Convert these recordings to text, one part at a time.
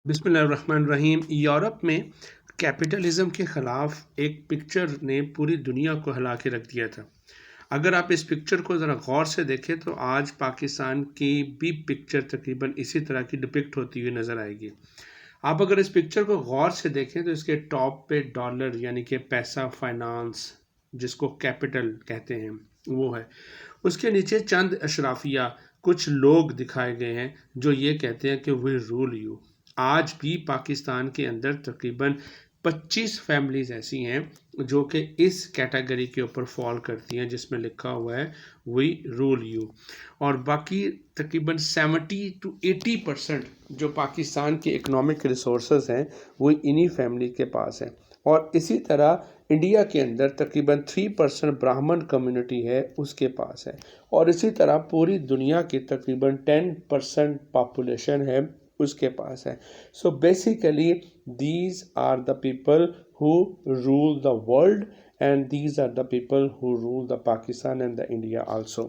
بسم اللہ الرحمن الرحیم۔ یورپ میں کیپٹلزم کے خلاف ایک پکچر نے پوری دنیا کو ہلا کے رکھ دیا تھا۔ اگر آپ اس پکچر کو ذرا غور سے دیکھیں تو آج پاکستان کی بھی پکچر تقریباً اسی طرح کی ڈپکٹ ہوتی ہوئی نظر آئے گی۔ آپ اگر اس پکچر کو غور سے دیکھیں تو اس کے ٹاپ پہ ڈالر یعنی کہ پیسہ، فائنانس، جس کو کیپٹل کہتے ہیں، وہ ہے۔ اس کے نیچے چند اشرافیہ کچھ لوگ دکھائے گئے ہیں جو یہ کہتے ہیں کہ وی رول یو۔ آج بھی پاکستان کے اندر تقریباً 25 فیملیز ایسی ہیں جو کہ اس کیٹیگری کے اوپر فال کرتی ہیں، جس میں لکھا ہوا ہے وی رول یو، اور باقی تقریباً 70 to 80% جو پاکستان کے اکنامک ریسورسز ہیں وہ انہی فیملی کے پاس ہیں۔ اور اسی طرح انڈیا کے اندر تقریباً 3% براہمن کمیونٹی ہے، اس کے پاس ہے، اور اسی طرح پوری دنیا کی تقریباً 10% پاپولیشن ہے، اس کے پاس ہے۔ So basically these are the people who rule the world and these are the people who rule the Pakistan and the India also۔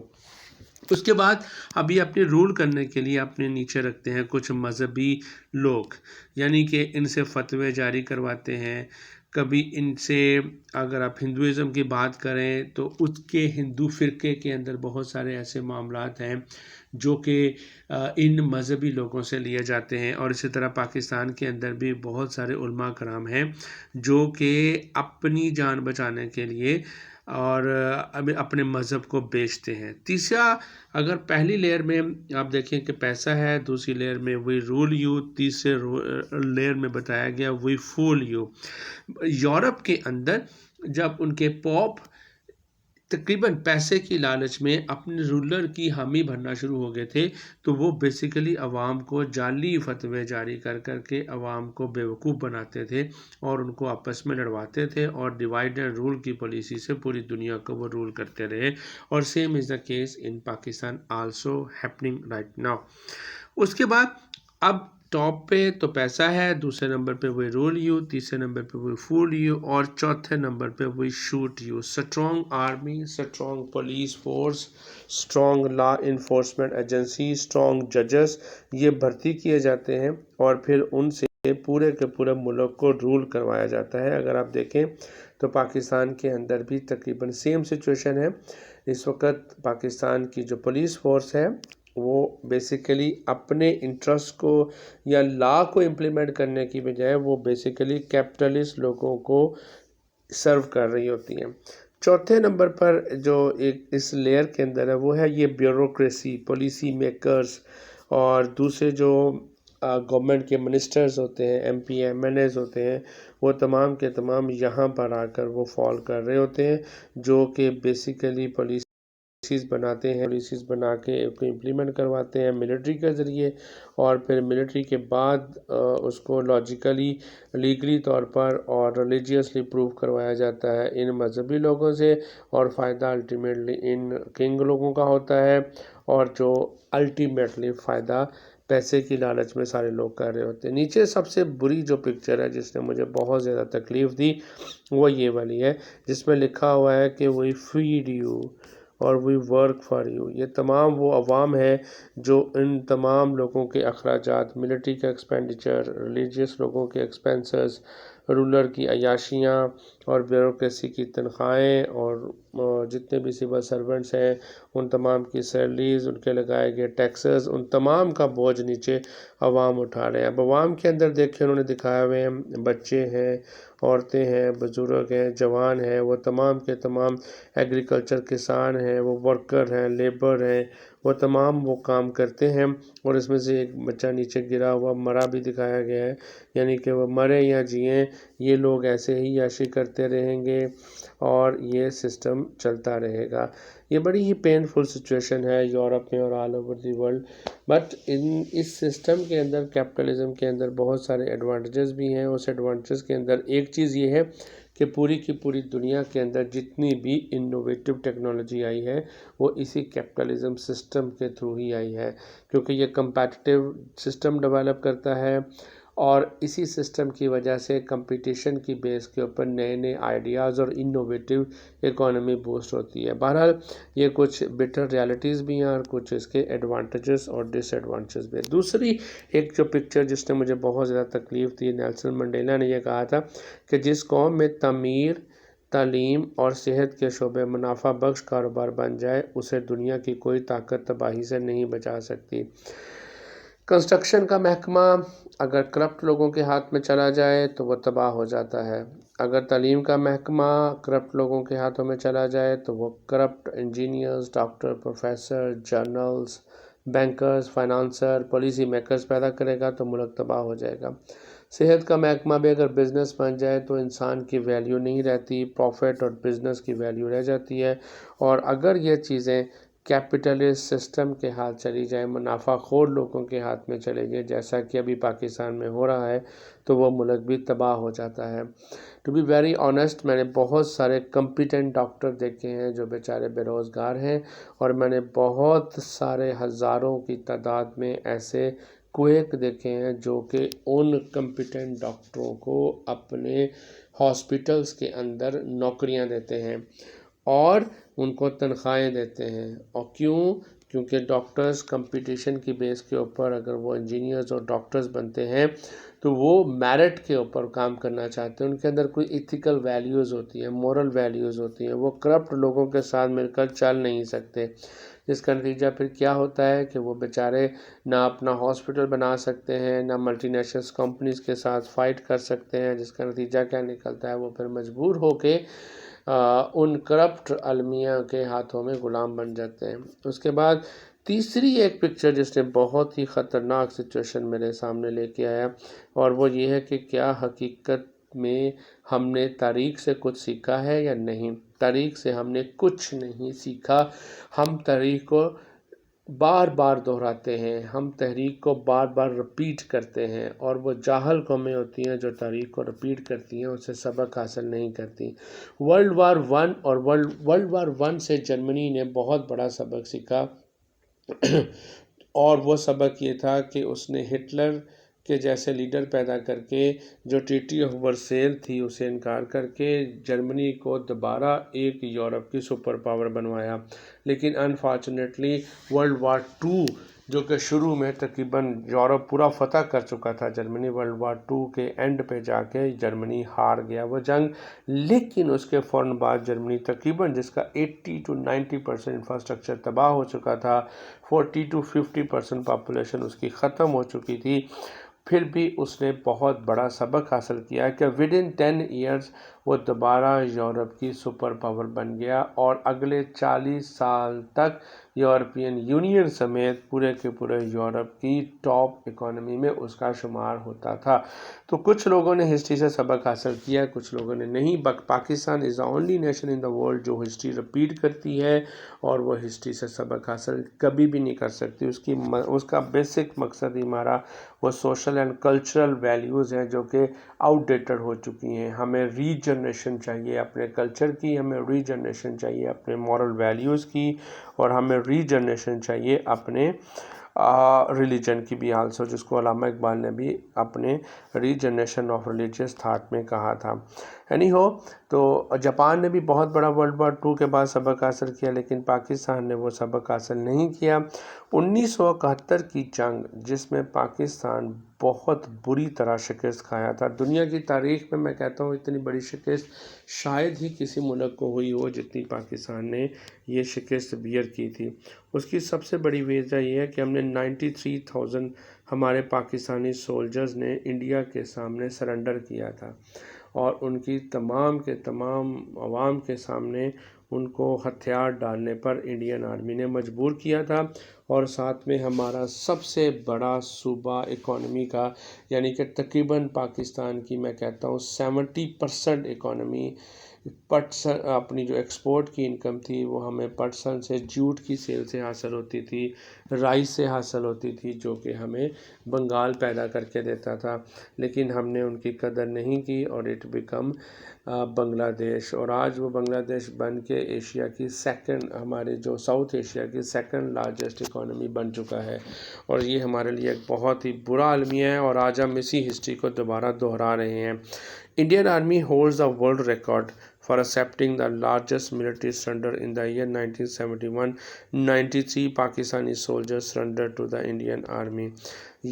اس کے بعد ابھی اپنے رول کرنے کے لیے اپنے نیچے رکھتے ہیں کچھ مذہبی لوگ، یعنی کہ ان سے فتوے جاری کرواتے ہیں۔ کبھی ان سے اگر آپ ہندوازم کی بات کریں تو اس کے ہندو فرقے کے اندر بہت سارے ایسے معاملات ہیں جو کہ ان مذہبی لوگوں سے لیے جاتے ہیں، اور اسی طرح پاکستان کے اندر بھی بہت سارے علماء کرام ہیں جو کہ اپنی جان بچانے کے لیے اور اپنے مذہب کو بیچتے ہیں۔ تیسرا، اگر پہلی لیئر میں آپ دیکھیں کہ پیسہ ہے، دوسری لیئر میں وی رول یو، تیسرے لیئر میں بتایا گیا وی فول یو۔ یورپ کے اندر جب ان کے پوپ تقریباً پیسے کی لالچ میں اپنے رولر کی حامی بھرنا شروع ہو گئے تھے تو وہ بیسیکلی عوام کو جعلی فتوے جاری کر کے عوام کو بیوقوف بناتے تھے اور ان کو آپس میں لڑواتے تھے، اور ڈیوائڈ اینڈ رول کی پالیسی سے پوری دنیا کو وہ رول کرتے رہے، اور same is the case in Pakistan also happening right now. اس کے بعد اب ٹاپ پہ تو پیسہ ہے، دوسرے نمبر پہ وی رول یو، تیسرے نمبر پہ وی فول یو، اور چوتھے نمبر پہ we shoot you. Strong army, strong police force, strong law enforcement agency, strong ججز، یہ بھرتی کیے جاتے ہیں اور پھر ان سے پورے کے پورے ملک کو رول کروایا جاتا ہے۔ اگر آپ دیکھیں تو پاکستان کے اندر بھی تقریباً سیم سچویشن ہے۔ اس وقت پاکستان کی جو پولیس فورس ہے وہ بیسیکلی اپنے انٹرسٹ کو یا لا کو امپلیمنٹ کرنے کی بجائے وہ بیسیکلی کیپٹلسٹ لوگوں کو سرو کر رہی ہوتی ہیں۔ چوتھے نمبر پر جو ایک اس لیئر کے اندر ہے وہ ہے یہ بیوروکریسی، پالیسی میکرز، اور دوسرے جو گورنمنٹ کے منسٹرز ہوتے ہیں، M P M N As ہوتے ہیں، وہ تمام کے تمام یہاں پر آ کر وہ فال کر رہے ہوتے ہیں، جو کہ بیسیکلی پالیسیز بناتے ہیں، پالیسیز بنا کے اس کو امپلیمنٹ کرواتے ہیں ملٹری کے ذریعے، اور پھر ملٹری کے بعد اس کو لاجیکلی، لیگلی طور پر اور ریلیجیسلی پروو کروایا جاتا ہے ان مذہبی لوگوں سے، اور فائدہ الٹیمیٹلی ان کنگ لوگوں کا ہوتا ہے، اور جو الٹیمیٹلی فائدہ پیسے کی لالچ میں سارے لوگ کر رہے ہوتے ہیں۔ نیچے سب سے بری جو پکچر ہے جس نے مجھے بہت زیادہ تکلیف دی وہ یہ والی ہے، جس میں لکھا ہوا ہے کہ وی فیڈ یو اور وی ورک فار یو۔ یہ تمام وہ عوام ہے جو ان تمام لوگوں کے اخراجات، ملٹری کا ایکسپینڈیچر، ریلیجیس لوگوں کے ایکسپینسز، رولر کی عیاشیاں اور بیوروکریسی کی تنخواہیں، اور جتنے بھی سول سرونٹس ہیں ان تمام کی سیلریز، ان کے لگائے گئے ٹیکسز، ان تمام کا بوجھ نیچے عوام اٹھا رہے ہیں۔ اب عوام کے اندر دیکھیں انہوں نے دکھائے ہوئے ہیں بچے ہیں، عورتیں ہیں، بزرگ ہیں، جوان ہیں، وہ تمام کے تمام ایگریکلچر کسان ہیں، وہ ورکر ہیں، لیبر ہیں، وہ تمام وہ کام کرتے ہیں، اور اس میں سے ایک بچہ نیچے گرا ہوا مرا بھی دکھایا گیا ہے، یعنی کہ وہ مرے یا جئیں یہ لوگ ایسے ہی عیاشی کرتے رہیں گے اور یہ سسٹم چلتا رہے گا۔ یہ بڑی ہی پینفل سچویشن ہے یورپ میں اور all over the world, but اس سسٹم کے اندر، کیپٹلزم کے اندر بہت سارے ایڈوانٹیجز بھی ہیں۔ اس ایڈوانٹیجز کے اندر ایک چیز یہ ہے کہ پوری کی پوری دنیا کے اندر جتنی بھی انوویٹو ٹیکنالوجی آئی ہے وہ اسی کیپٹلزم سسٹم کے تھرو ہی آئی ہے، کیونکہ یہ کمپیٹیٹیو سسٹم ڈیولپ کرتا ہے، اور اسی سسٹم کی وجہ سے کمپٹیشن کی بیس کے اوپر نئے نئے آئیڈیاز اور انوویٹیو اکانومی بوسٹ ہوتی ہے۔ بہرحال یہ کچھ بٹر ریالٹیز بھی ہیں اور کچھ اس کے ایڈوانٹیجز اور ڈس ایڈوانٹیجز بھی ہیں۔ دوسری ایک جو پکچر جس نے مجھے بہت زیادہ تکلیف دی، نیلسن منڈیلا نے یہ کہا تھا کہ جس قوم میں تعمیر، تعلیم اور صحت کے شعبے منافع بخش کاروبار بن جائے اسے دنیا کی کوئی طاقت تباہی سے نہیں بچا سکتی۔ کنسٹرکشن کا محکمہ اگر کرپٹ لوگوں کے ہاتھ میں چلا جائے تو وہ تباہ ہو جاتا ہے۔ اگر تعلیم کا محکمہ کرپٹ لوگوں کے ہاتھوں میں چلا جائے تو وہ corrupt engineers, doctor, professor, generals, bankers, financer, policy makers پیدا کرے گا تو ملک تباہ ہو جائے گا۔ صحت کا محکمہ بھی اگر بزنس بن جائے تو انسان کی ویلیو نہیں رہتی، پروفٹ اور بزنس کی ویلیو رہ جاتی ہے۔ اور اگر یہ چیزیں کیپٹلسٹ سسٹم کے ہاتھ چلی جائیں، منافع خور لوگوں کے ہاتھ میں چلے گئے جیسا کہ ابھی پاکستان میں ہو رہا ہے، تو وہ ملک بھی تباہ ہو جاتا ہے۔ ٹو بی ویری آنیسٹ، میں نے بہت سارے کمپیٹنٹ ڈاکٹر دیکھے ہیں جو بیچارے بے روزگار ہیں، اور میں نے بہت سارے ہزاروں کی تعداد میں ایسے کویک دیکھے ہیں جو کہ ان کمپیٹنٹ ڈاکٹروں کو اپنے ہاسپٹلز کے اندر نوکریاں دیتے ہیں اور ان کو تنخواہیں دیتے ہیں۔ اور کیونکہ ڈاکٹرز کمپٹیشن کی بیس کے اوپر اگر وہ انجینئرز اور ڈاکٹرز بنتے ہیں تو وہ میرٹ کے اوپر کام کرنا چاہتے ہیں، ان کے اندر کوئی ایتھیکل ویلیوز ہوتی ہیں، مورل ویلیوز ہوتی ہیں، وہ کرپٹ لوگوں کے ساتھ مل کر چل نہیں سکتے، جس کا نتیجہ پھر کیا ہوتا ہے کہ وہ بیچارے نہ اپنا ہاسپٹل بنا سکتے ہیں، نہ ملٹی نیشنل کمپنیز کے ساتھ فائٹ کر سکتے ہیں، جس کا نتیجہ کیا نکلتا ہے، وہ پھر مجبور ہو کے ان کرپٹ المیہ کے ہاتھوں میں غلام بن جاتے ہیں۔ اس کے بعد تیسری ایک پکچر جس نے بہت ہی خطرناک سچویشن میرے سامنے لے کے آیا، اور وہ یہ ہے کہ کیا حقیقت میں ہم نے تاریخ سے کچھ سیکھا ہے یا نہیں۔ تاریخ سے ہم نے کچھ نہیں سیکھا، ہم تاریخ کو بار بار دہراتے ہیں، ہم تحریک کو بار بار رپیٹ کرتے ہیں، اور وہ جاہل قومیں ہوتی ہیں جو تاریخ کو رپیٹ کرتی ہیں، اس سے سبق حاصل نہیں کرتی۔ ورلڈ وار ون سے جرمنی نے بہت بڑا سبق سیکھا، اور وہ سبق یہ تھا کہ اس نے ہٹلر کے جیسے لیڈر پیدا کر کے جو ٹریٹی آف ورسیل تھی اسے انکار کر کے جرمنی کو دوبارہ ایک یورپ کی سپر پاور بنوایا۔ لیکن انفارچونیٹلی ورلڈ وار ٹو جو کہ شروع میں تقریباً یورپ پورا فتح کر چکا تھا، جرمنی ورلڈ وار ٹو کے اینڈ پہ جا کے جرمنی ہار گیا وہ جنگ، لیکن اس کے فوراً بعد جرمنی تقریباً جس کا 80 to 90% انفراسٹرکچر تباہ ہو چکا تھا، 40 to 50% پاپولیشن اس کی ختم ہو چکی تھی، پھر بھی اس نے بہت بڑا سبق حاصل کیا کہ ودن 10 ایئرز وہ دوبارہ یورپ کی سپر پاور بن گیا، اور اگلے 40 سال تک یورپین یونین سمیت پورے کے پورے یورپ کی ٹاپ اکانومی میں اس کا شمار ہوتا تھا۔ تو کچھ لوگوں نے ہسٹری سے سبق حاصل کیا، کچھ لوگوں نے نہیں۔ Pakistan is the only nation in the world جو ہسٹری رپیٹ کرتی ہے، اور وہ ہسٹری سے سبق حاصل کبھی بھی نہیں کر سکتی۔ اس کا بیسک مقصد ہی ہمارا وہ سوشل اینڈ کلچرل ویلیوز ہیں جو کہ آؤٹ ڈیٹڈ ہو چکی ہیں۔ ہمیں ری جنریشن چاہیے اپنے کلچر کی، ہمیں ری جنریشن چاہیے اپنے مورل ویلیوز کی، اور ہمیں ری جنریشن چاہیے اپنے ریلیجن کی بھی آلسو، جس کو علامہ اقبال نے بھی اپنے ری جنریشن آف ریلیجیس تھاٹ میں کہا تھا۔ اینی ہو، تو جاپان نے بھی بہت بڑا ورلڈ وار ٹو کے بعد سبق حاصل کیا، لیکن پاکستان نے وہ سبق حاصل نہیں کیا۔ 1971 کی جنگ جس میں پاکستان بہت بری طرح شکست کھایا تھا، دنیا کی تاریخ میں میں کہتا ہوں اتنی بڑی شکست شاید ہی کسی ملک کو ہوئی ہو جتنی پاکستان نے یہ شکست بیئر کی تھی۔ اس کی سب سے بڑی وجہ یہ ہے کہ ہم نے 93,000 ہمارے پاکستانی سولجرز نے انڈیا کے سامنے سرنڈر کیا تھا، اور ان کی تمام کے تمام عوام کے سامنے ان کو ہتھیار ڈالنے پر انڈین آرمی نے مجبور کیا تھا، اور ساتھ میں ہمارا سب سے بڑا صوبہ اکانومی کا، یعنی کہ تقریباً پاکستان کی میں کہتا ہوں 70% اکانومی اپنی جو ایکسپورٹ کی انکم تھی وہ ہمیں پٹسن سے جوٹ کی سیل سے حاصل ہوتی تھی، رائس سے حاصل ہوتی تھی، جو کہ ہمیں بنگال پیدا کر کے دیتا تھا، لیکن ہم نے ان کی قدر نہیں کی اور اٹ بیکم بنگلہ دیش، اور آج وہ بنگلہ دیش بن کے ایشیا کی ہمارے جو ساؤتھ ایشیا کی سیکنڈ لارجسٹ اکانومی بن چکا ہے، اور یہ ہمارے لیے ایک بہت ہی برا المیہ ہے، اور آج ہم اسی ہسٹری کو دوبارہ دہرا رہے ہیں۔ Indian army holds the world record for accepting the largest military surrender in the year 1971. 93 Pakistani soldiers surrendered to the Indian Army.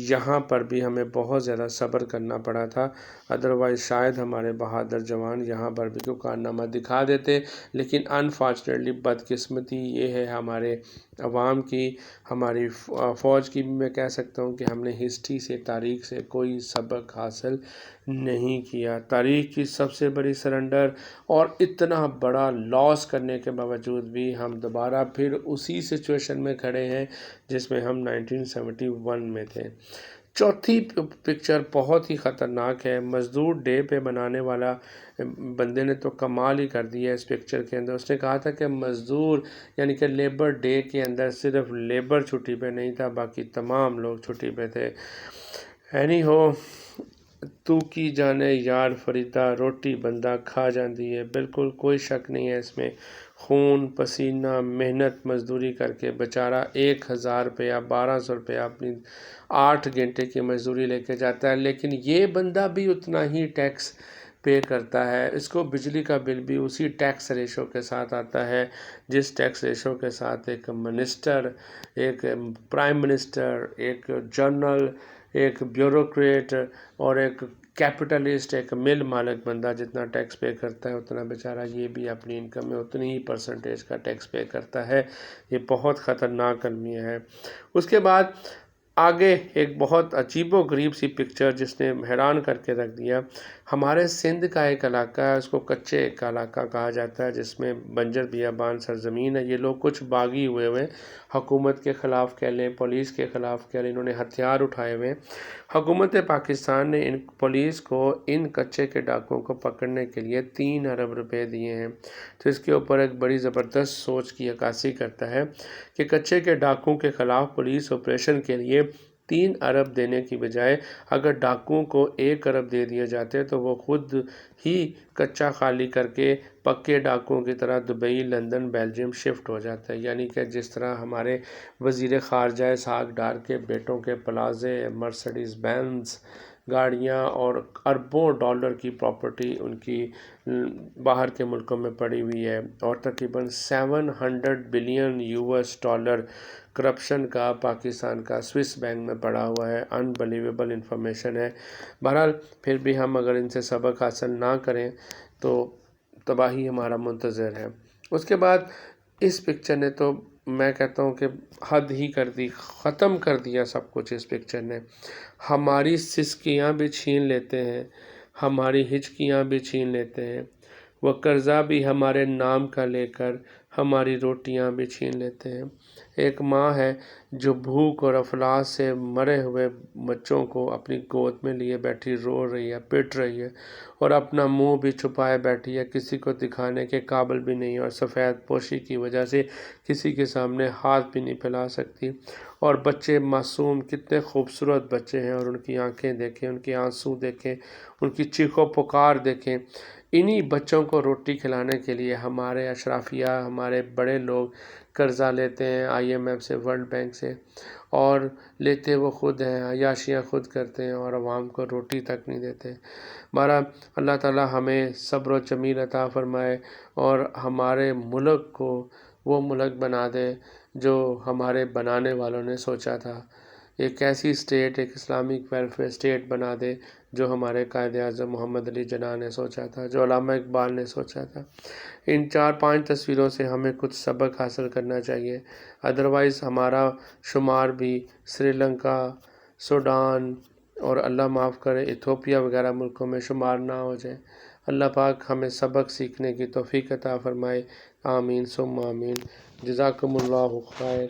یہاں پر بھی ہمیں بہت زیادہ صبر کرنا پڑا تھا، ادروائز شاید ہمارے بہادر جوان یہاں پر بھی کوئی کارنامہ دکھا دیتے، لیکن انفارچونیٹلی بدقسمتی یہ ہے ہمارے عوام کی، ہماری فوج کی بھی میں کہہ سکتا ہوں کہ ہم نے ہسٹری سے، تاریخ سے کوئی سبق حاصل نہیں کیا۔ تاریخ کی سب سے بڑی سرنڈر اور اتنا بڑا لاس کرنے کے باوجود بھی ہم دوبارہ پھر اسی سچویشن میں کھڑے ہیں جس میں ہم 1971 میں تھے۔ چوتھی پکچر بہت ہی خطرناک ہے، مزدور ڈے پہ بنانے والا بندے نے تو کمال ہی کر دیا اس پکچر کے اندر۔ اس نے کہا تھا کہ مزدور یعنی کہ لیبر ڈے کے اندر صرف لیبر چھٹی پہ نہیں تھا، باقی تمام لوگ چھٹی پہ تھے۔ اینی ہو، تو کی جانے یار فریدہ، روٹی بندہ کھا جاندی ہے، بالکل کوئی شک نہیں ہے اس میں۔ خون پسینہ محنت مزدوری کر کے بیچارہ 1000 روپیہ 1200 روپیہ اپنی 8 گھنٹے کی مزدوری لے کے جاتا ہے، لیکن یہ بندہ بھی اتنا ہی ٹیکس پے کرتا ہے، اس کو بجلی کا بل بھی اسی ٹیکس ریشو کے ساتھ آتا ہے جس ٹیکس ریشو کے ساتھ ایک منسٹر، ایک پرائم منسٹر، ایک جنرل، ایک بیوروکریٹ اور ایک کیپٹلسٹ، ایک مل مالک بندہ جتنا ٹیکس پے کرتا ہے اتنا بیچارہ یہ بھی اپنی انکم میں اتنی ہی پرسنٹیج کا ٹیکس پے کرتا ہے۔ یہ بہت خطرناک المیہ ہے۔ اس کے بعد آگے ایک بہت عجیب و غریب سی پکچر جس نے حیران کر کے رکھ دیا۔ ہمارے سندھ کا ایک علاقہ ہے، اس کو کچے کا علاقہ کہا جاتا ہے، جس میں بنجر بیابان سرزمین ہے۔ یہ لوگ کچھ باغی ہوئے حکومت کے خلاف کہہ لیں، پولیس کے خلاف کہہ لیں، انہوں نے ہتھیار اٹھائے ہوئے۔ حکومت پاکستان نے ان پولیس کو ان کچے کے ڈاکوؤں کو پکڑنے کے لیے 3 ارب روپے دیے ہیں، تو اس کے اوپر ایک بڑی زبردست سوچ کی عکاسی کرتا ہے کہ کچے کے ڈاکوؤں کے خلاف پولیس آپریشن کے لیے 3 ارب دینے کی بجائے اگر ڈاکوؤں کو 1 ارب دے دیے جاتے تو وہ خود ہی کچا خالی کر کے پکے ڈاکوؤں کی طرح دبئی، لندن، بیلجیم شفٹ ہو جاتا ہے۔ یعنی کہ جس طرح ہمارے وزیر خارجہ اسحاق ڈار کے بیٹوں کے پلازے، مرسڈیز بینز گاڑیاں اور اربوں ڈالر کی پراپرٹی ان کی باہر کے ملکوں میں پڑی ہوئی ہے، اور تقریباً 700 بلین US ڈالر کرپشن کا پاکستان کا سوئس بینک میں پڑا ہوا ہے۔ انبلیویبل انفارمیشن ہے۔ بہرحال پھر بھی ہم اگر ان سے سبق حاصل نہ کریں تو تباہی ہمارا منتظر ہے۔ اس کے بعد اس پکچر نے تو میں کہتا ہوں کہ حد ہی کر دی، ختم کر دیا سب کچھ اس پکچر نے۔ ہماری سسکیاں بھی چھین لیتے ہیں، ہماری ہچکیاں بھی چھین لیتے ہیں، وہ قرضہ بھی ہمارے نام کا لے کر ہماری روٹیاں بھی چھین لیتے ہیں۔ ایک ماں ہے جو بھوک اور افلاس سے مرے ہوئے بچوں کو اپنی گود میں لیے بیٹھی رو رہی ہے، پٹ رہی ہے، اور اپنا منہ بھی چھپائے بیٹھی ہے، کسی کو دکھانے کے قابل بھی نہیں، اور سفید پوشی کی وجہ سے کسی کے سامنے ہاتھ بھی نہیں پھیلا سکتی۔ اور بچے معصوم، کتنے خوبصورت بچے ہیں، اور ان کی آنکھیں دیکھیں، ان کے آنسو دیکھیں، ان کی چیخ و پکار دیکھیں۔ انہی بچوں کو روٹی کھلانے کے لیے ہمارے اشرافیہ، ہمارے بڑے لوگ قرضہ لیتے ہیں IMF سے، ورلڈ بینک سے، اور لیتے وہ خود ہیں، عیاشیاں خود کرتے ہیں، اور عوام کو روٹی تک نہیں دیتے۔ بہرحال اللہ تعالی ہمیں صبر و جمیل عطا فرمائے اور ہمارے ملک کو وہ ملک بنا دے جو ہمارے بنانے والوں نے سوچا تھا۔ ایک ایسی اسٹیٹ، ایک اسلامک ویلفیئر اسٹیٹ بنا دے جو ہمارے قائد اعظم محمد علی جناح نے سوچا تھا، جو علامہ اقبال نے سوچا تھا۔ ان 4-5 تصویروں سے ہمیں کچھ سبق حاصل کرنا چاہیے، ادروائز ہمارا شمار بھی سری لنکا، سوڈان اور اللہ معاف کرے ایتھوپیا وغیرہ ملکوں میں شمار نہ ہو جائے۔ اللہ پاک ہمیں سبق سیکھنے کی توفیق عطا فرمائے، آمین ثم آمین۔ جزاکم اللہ خیر۔